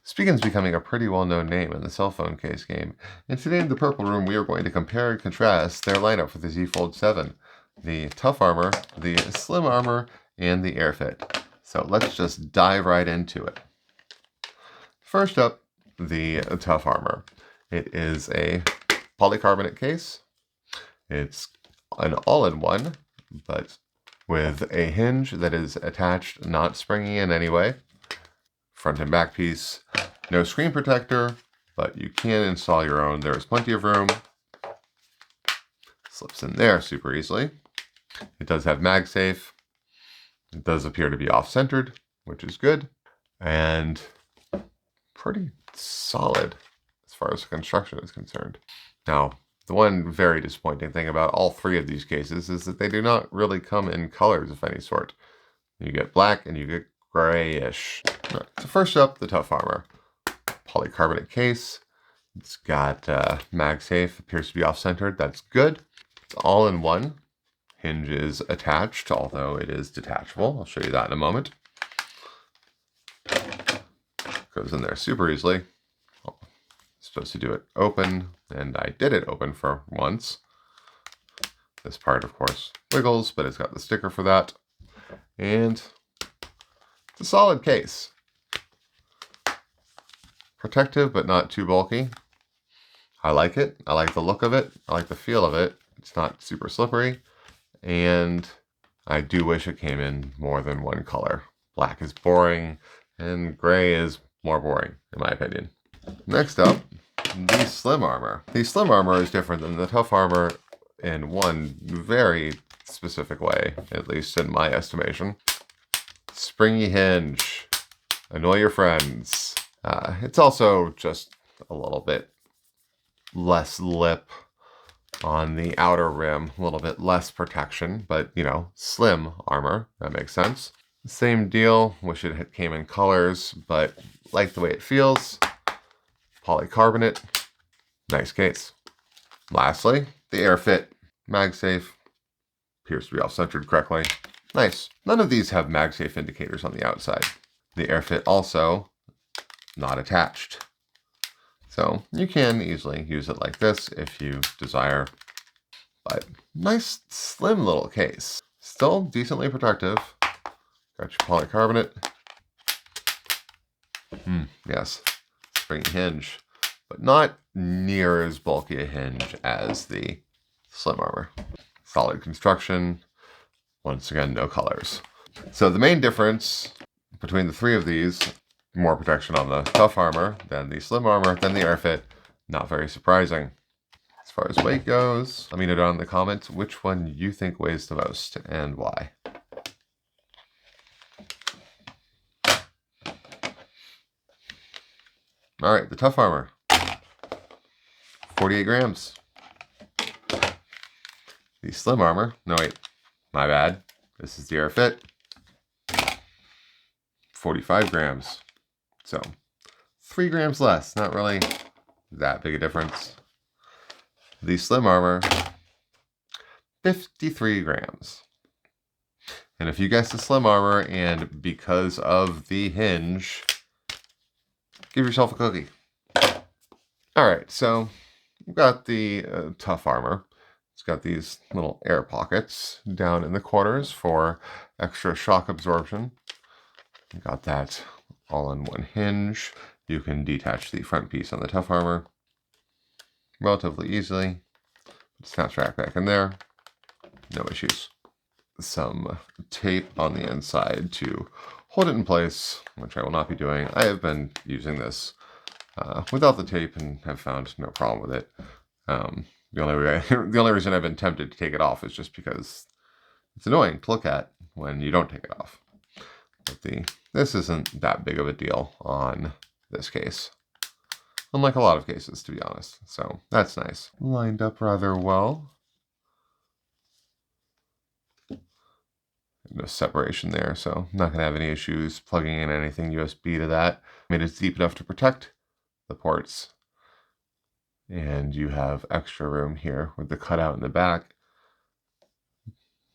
Spigen's becoming a pretty well-known name in the cell phone case game, and today in the Purple Room we are going to compare and contrast their lineup for the Z Fold 7, the Tough Armor, the Slim Armor, and the AirFit. So let's just dive right into it. First up, the Tough Armor. It is a polycarbonate case. It's an all-in-one, but with a hinge that is attached, not springy in any way. Front and back piece. No screen protector, but you can install your own. There is plenty of room. Slips in there super easily. It does have MagSafe. It does appear to be off-centered, which is good. And pretty solid as far as the construction is concerned. Now, the one very disappointing thing about all three of these cases is that they do not really come in colors of any sort. You get black and you get grayish. Right, so first up, the Tough Armor. Polycarbonate case. It's got MagSafe, appears to be off-centered. That's good. It's all in one. Hinge is attached, although it is detachable. I'll show you that in a moment. Goes in there super easily. Supposed to do it open, and I did it open for once. This part, of course, wiggles, but it's got the sticker for that. And it's a solid case. Protective, but not too bulky. I like it. I like the look of it. I like the feel of it. It's not super slippery. And I do wish it came in more than one color. Black is boring, and gray is more boring, in my opinion. Next up, the Slim Armor. The Slim Armor is different than the Tough Armor in one very specific way, at least in my estimation. Springy hinge. Annoy your friends. It's also just a little bit less lip on the outer rim, a little bit less protection, but, you know, slim armor. That makes sense. Same deal. Wish it came in colors, but like the way it feels. Polycarbonate. Nice case. Lastly, the AirFit. MagSafe. Appears to be all centered correctly. Nice. None of these have MagSafe indicators on the outside. The AirFit also not attached. So you can easily use it like this if you desire. But nice slim little case. Still decently protective. Got your polycarbonate. Yes, spring hinge, but not near as bulky a hinge as the Slim Armor. Solid construction. Once again, no colors. So the main difference between the three of these, more protection on the Tough Armor than the Slim Armor, than the AirFit. Not very surprising. As far as weight goes, let me know down in the comments which one you think weighs the most and why. All right, the Tough Armor. 48 grams. The Slim Armor, no wait, my bad. This is the AirFit. 45 grams. So 3 grams less, not really that big a difference. The Slim Armor, 53 grams. And if you guessed the Slim Armor and because of the hinge, give yourself a cookie. All right, so we've got the Tough Armor. It's got these little air pockets down in the corners for extra shock absorption. You got that all-in-one hinge. You can detach the front piece on the Tough Armor relatively easily. Snaps right back in there. No issues. Some tape on the inside to hold it in place, which I will not be doing. I have been using this without the tape and have found no problem with it. The only reason I've been tempted to take it off is just because it's annoying to look at when you don't take it off. But this isn't that big of a deal on this case. Unlike a lot of cases, to be honest. So that's nice. Lined up rather well. No separation there, so I'm not going to have any issues plugging in anything USB to that. I mean, it's deep enough to protect the ports. And you have extra room here with the cutout in the back.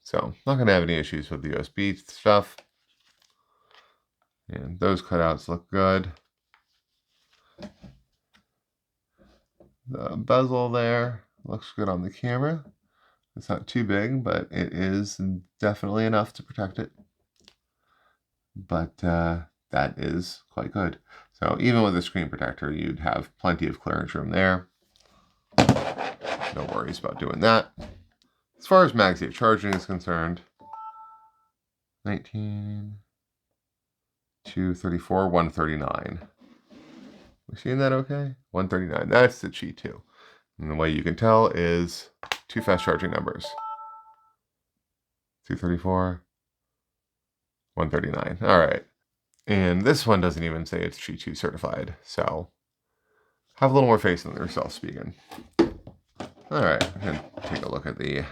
So not going to have any issues with the USB stuff. And those cutouts look good. The bezel there looks good on the camera. It's not too big, but it is definitely enough to protect it. But that is quite good. So even with a screen protector, you'd have plenty of clearance room there. No worries about doing that. As far as MagSafe charging is concerned, 19, 234, 139. We seeing that okay? 139, that's the Qi 2. And the way you can tell is two fast charging numbers. 234, 139. All right. And this one doesn't even say it's Qi 2 certified. So have a little more faith in yourself, Spigen. All right, I'm going to take a look at the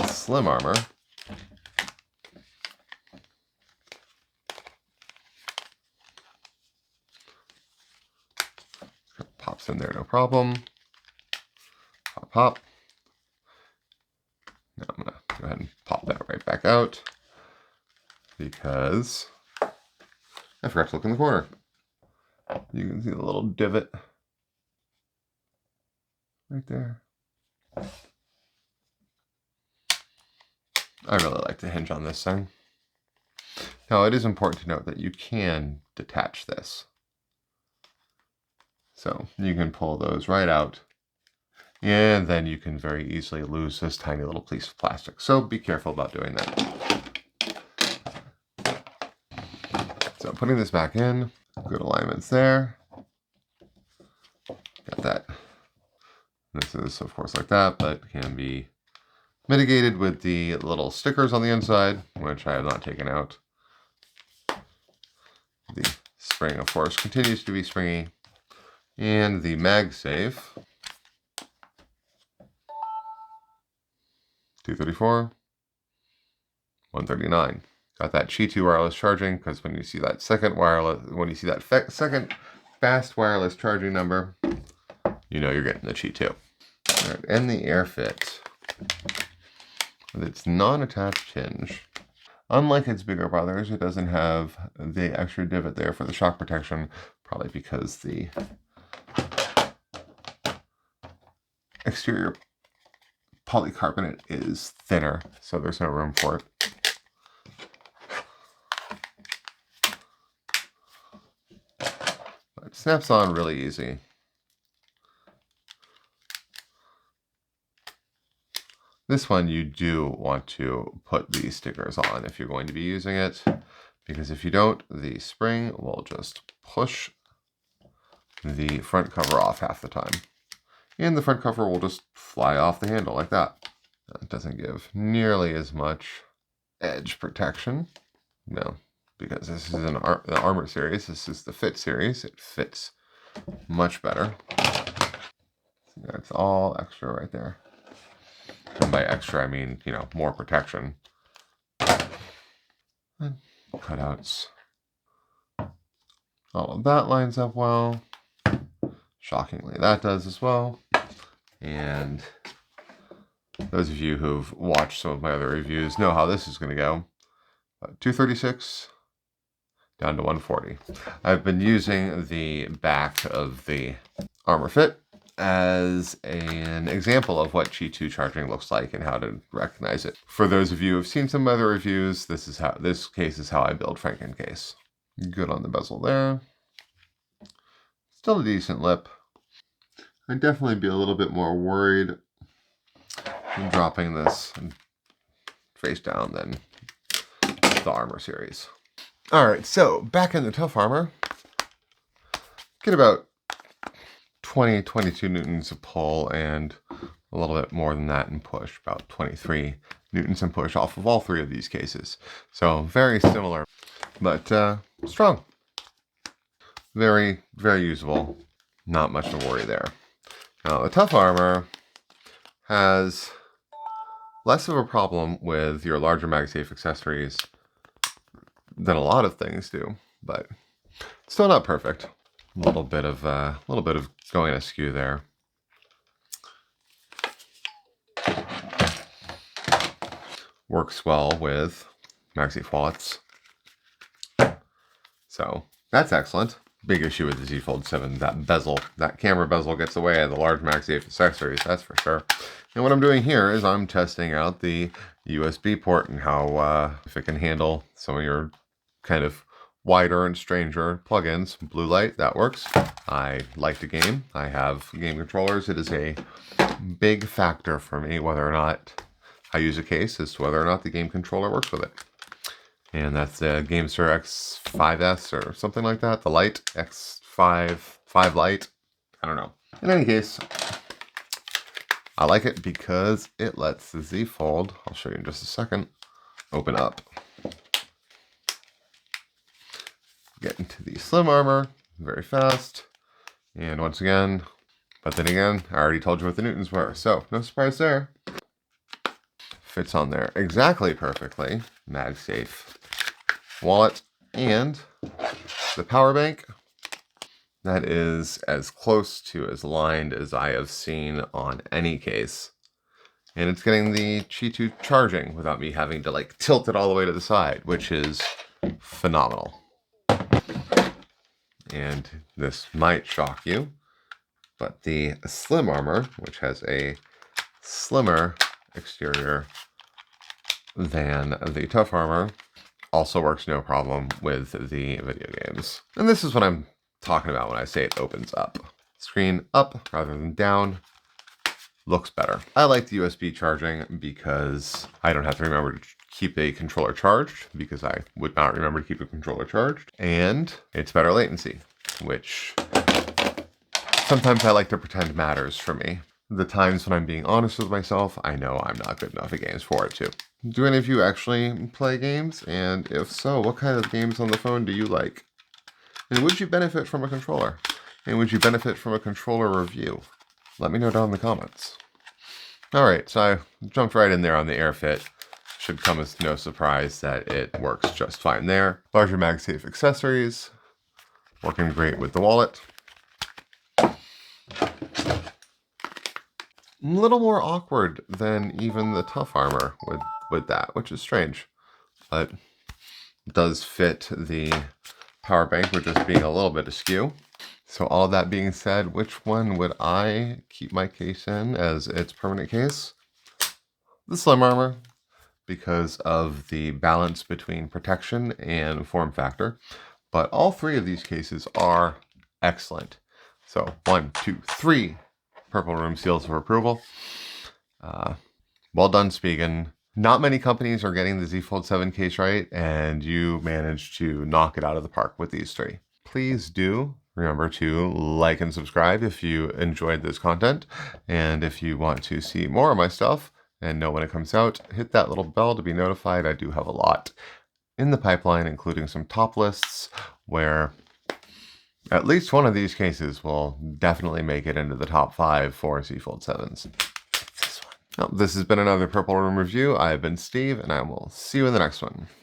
slim armor. Pops in there, no problem. Pop, pop. Now I'm going to go ahead and pop that right back out because I forgot to look in the corner. You can see the little divot right there. I really like the hinge on this thing. Now, it is important to note that you can detach this. So you can pull those right out, and then you can very easily lose this tiny little piece of plastic. So be careful about doing that. So putting this back in, good alignments there. Got that. This is, of course, like that, but can be mitigated with the little stickers on the inside, which I have not taken out. The spring, of course, continues to be springy. And the MagSafe, 234, 139. Got that Qi 2 wireless charging, because when you see that second second fast wireless charging number, you know you're getting the Qi 2. All right, and the AirFit with its non-attached hinge. Unlike its bigger brothers, it doesn't have the extra divot there for the shock protection, probably because the exterior polycarbonate is thinner, so there's no room for it. But it snaps on really easy. This one you do want to put these stickers on if you're going to be using it, because if you don't, the spring will just push the front cover off half the time. And the front cover will just fly off the handle like that. It doesn't give nearly as much edge protection. No, because this is an Armor series. This is the Fit series. It fits much better. That's all extra right there. And by extra, I mean, you know, more protection. And cutouts. All of that lines up well. Shockingly, that does as well. And those of you who've watched some of my other reviews know how this is going to go. 236 down to 140. I've been using the back of the Armor Fit as an example of what Qi 2 charging looks like and how to recognize it. For those of you who've seen some other reviews, this case is how I build Frankencase. Good on the bezel there. Still a decent lip. I'd definitely be a little bit more worried in dropping this face down than the Armor series. Alright, so back in the tough armor, get about 22 newtons of pull and a little bit more than that in push, about 23 newtons in push off of all three of these cases. So very similar, but strong. Very, very usable. Not much to worry there. Now the tough armor has less of a problem with your larger MagSafe accessories than a lot of things do, but still not perfect. A little bit of going askew there. Works well with MagSafe wallets, so that's excellent. big issue with the Z Fold 7. That bezel, that camera bezel gets away at the large MagSafe accessories, that's for sure. And what I'm doing here is I'm testing out the USB port and how if it can handle some of your kind of wider and stranger plugins. Blue light, that works. I like to game. I have game controllers. It is a big factor for me whether or not I use a case as to whether or not the game controller works with it. And that's the GameSir X5S or something like that. The Lite X5 Lite. I don't know. In any case, I like it because it lets the Z Fold, I'll show you in just a second, open up. Get into the slim armor very fast. And once again, but then again, I already told you what the newtons were, so no surprise there. Fits on there exactly perfectly. MagSafe wallet and the power bank. That is as close to as lined as I have seen on any case. And it's getting the Qi 2 charging without me having to like tilt it all the way to the side, which is phenomenal. And this might shock you, but the slim armor, which has a slimmer exterior than the tough armor, also works no problem with the video games. And this is what I'm talking about when I say it opens up. Screen up rather than down. Looks better. I like the USB charging because I don't have to remember to keep a controller charged, because I would not remember to keep a controller charged. And it's better latency, which sometimes I like to pretend matters for me. The times when I'm being honest with myself, I know I'm not good enough at games for it too. Do any of you actually play games? And if so, what kind of games on the phone do you like? And would you benefit from a controller? And would you benefit from a controller review? Let me know down in the comments. Alright, so I jumped right in there on the AirFit. Should come as no surprise that it works just fine there. Larger MagSafe accessories. Working great with the wallet. A little more awkward than even the tough armor with that, which is strange. But it does fit the power bank, which is being a little bit askew. So all that being said, which one would I keep my case in as its permanent case? The slim armor, because of the balance between protection and form factor. But all three of these cases are excellent. So 1, 2, 3 purple room seals of approval. Well done, Spigen. Not many companies are getting the Z Fold 7 case right, and you managed to knock it out of the park with these three. Please do remember to like and subscribe if you enjoyed this content. And if you want to see more of my stuff and know when it comes out, hit that little bell to be notified. I do have a lot in the pipeline, including some top lists where at least one of these cases will definitely make it into the top 5 for Z Fold 7s. This one. Well, this has been another Purple Room review. I have been Steve, and I will see you in the next one.